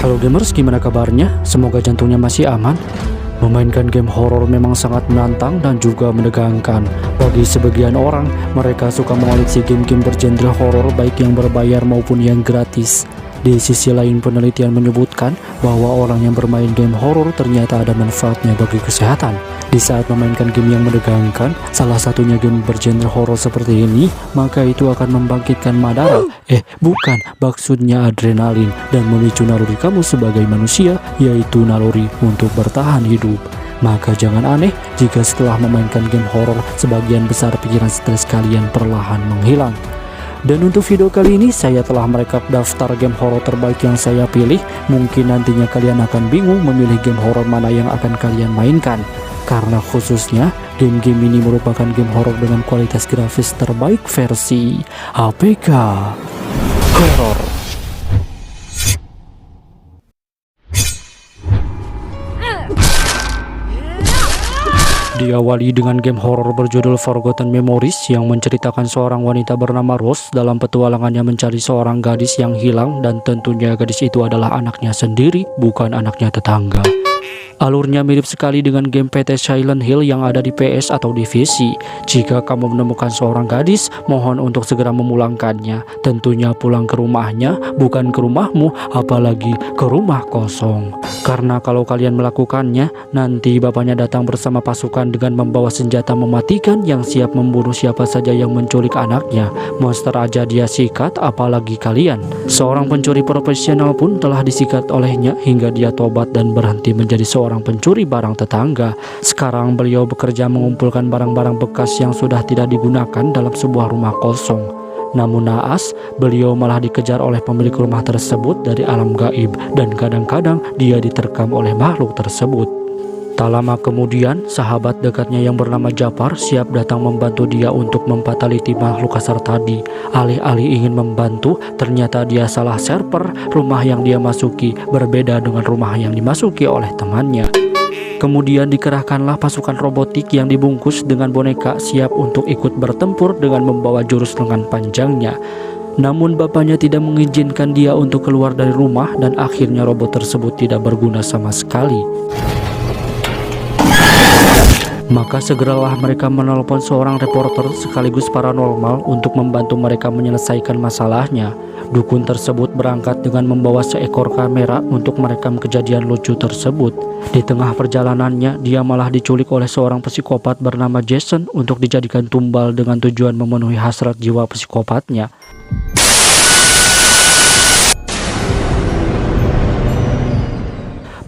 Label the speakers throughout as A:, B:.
A: Halo gamers, gimana kabarnya? Semoga jantungnya masih aman. Memainkan game horor memang sangat menantang dan juga menegangkan. Bagi sebagian orang, mereka suka mengoleksi game-game bergenre horor baik yang berbayar maupun yang gratis. Di sisi lain, penelitian menyebutkan bahwa orang yang bermain game horor ternyata ada manfaatnya bagi kesehatan. Di saat memainkan game yang menegangkan, salah satunya game bergenre horor seperti ini, maka itu akan membangkitkan madara. Bukan, maksudnya adrenalin dan memicu naluri kamu sebagai manusia, yaitu naluri untuk bertahan hidup. Maka jangan aneh jika setelah memainkan game horor, sebagian besar pikiran stres kalian perlahan menghilang. Dan untuk video kali ini saya telah merekap daftar game horor terbaik yang saya pilih. Mungkin nantinya kalian akan bingung memilih game horor mana yang akan kalian mainkan, karena khususnya game-game ini merupakan game horor dengan kualitas grafis terbaik versi APK Horror. Diawali dengan game horor berjudul Forgotten Memories yang menceritakan seorang wanita bernama Rose dalam petualangannya mencari seorang gadis yang hilang, dan tentunya gadis itu adalah anaknya sendiri, bukan anaknya tetangga. Alurnya mirip sekali dengan game PT Silent Hill yang ada di PS atau di PC. Jika kamu menemukan seorang gadis, mohon untuk segera memulangkannya. Tentunya pulang ke rumahnya, bukan ke rumahmu, apalagi ke rumah kosong. Karena kalau kalian melakukannya, nanti bapaknya datang bersama pasukan dengan membawa senjata mematikan yang siap membunuh siapa saja yang menculik anaknya. Monster aja dia sikat, apalagi kalian. Seorang pencuri profesional pun telah disikat olehnya hingga dia tobat dan berhenti menjadi seorang pencuri barang tetangga. Sekarang beliau bekerja mengumpulkan barang-barang bekas yang sudah tidak digunakan dalam sebuah rumah kosong. Namun naas, beliau malah dikejar oleh pemilik rumah tersebut dari alam gaib, dan kadang-kadang dia diterkam oleh makhluk tersebut. Tak lama kemudian, sahabat dekatnya yang bernama Japar siap datang membantu dia untuk mempataliti makhluk kasar tadi. Alih-alih ingin membantu, ternyata dia salah server. Rumah yang dia masuki berbeda dengan rumah yang dimasuki oleh temannya. Kemudian dikerahkanlah pasukan robotik yang dibungkus dengan boneka siap untuk ikut bertempur dengan membawa jurus lengan panjangnya. Namun bapaknya tidak mengizinkan dia untuk keluar dari rumah, dan akhirnya robot tersebut tidak berguna sama sekali. Maka segeralah mereka menelpon seorang reporter sekaligus paranormal untuk membantu mereka menyelesaikan masalahnya. Dukun tersebut berangkat dengan membawa seekor kamera untuk merekam kejadian lucu tersebut. Di tengah perjalanannya, dia malah diculik oleh seorang psikopat bernama Jason untuk dijadikan tumbal dengan tujuan memenuhi hasrat jiwa psikopatnya.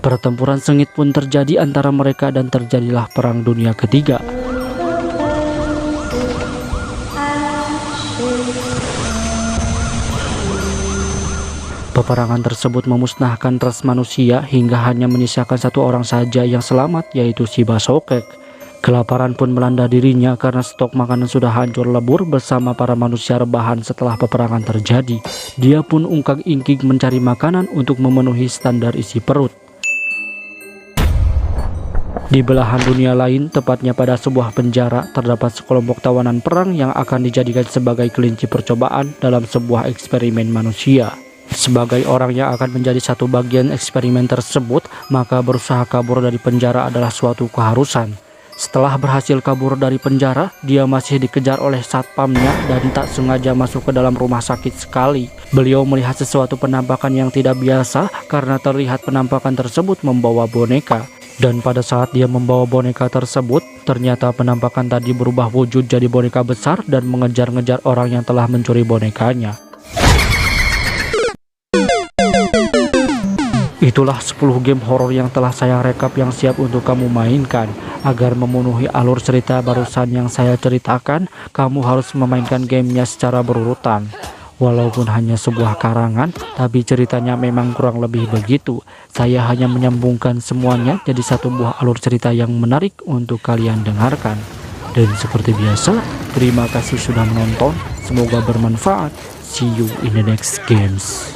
A: Pertempuran sengit pun terjadi antara mereka dan terjadilah Perang Dunia Ketiga. Peperangan tersebut memusnahkan ras manusia hingga hanya menyisakan satu orang saja yang selamat, yaitu si Basokek. Kelaparan pun melanda dirinya karena stok makanan sudah hancur lebur bersama para manusia rebahan setelah peperangan terjadi. Dia pun ungkag-ingkig mencari makanan untuk memenuhi standar isi perut. Di belahan dunia lain, tepatnya pada sebuah penjara, terdapat sekelompok tawanan perang yang akan dijadikan sebagai kelinci percobaan dalam sebuah eksperimen manusia. Sebagai orang yang akan menjadi satu bagian eksperimen tersebut, maka berusaha kabur dari penjara adalah suatu keharusan. Setelah berhasil kabur dari penjara, dia masih dikejar oleh satpamnya dan tak sengaja masuk ke dalam rumah sakit sekali. Beliau melihat sesuatu penampakan yang tidak biasa karena terlihat penampakan tersebut membawa boneka. Dan pada saat dia membawa boneka tersebut, ternyata penampakan tadi berubah wujud jadi boneka besar dan mengejar-ngejar orang yang telah mencuri bonekanya. Itulah 10 game horor yang telah saya rekap yang siap untuk kamu mainkan. Agar memenuhi alur cerita barusan yang saya ceritakan, kamu harus memainkan gamenya secara berurutan. Walaupun hanya sebuah karangan, tapi ceritanya memang kurang lebih begitu. Saya hanya menyambungkan semuanya jadi satu buah alur cerita yang menarik untuk kalian dengarkan. Dan seperti biasa, terima kasih sudah menonton. Semoga bermanfaat. See you in the next games.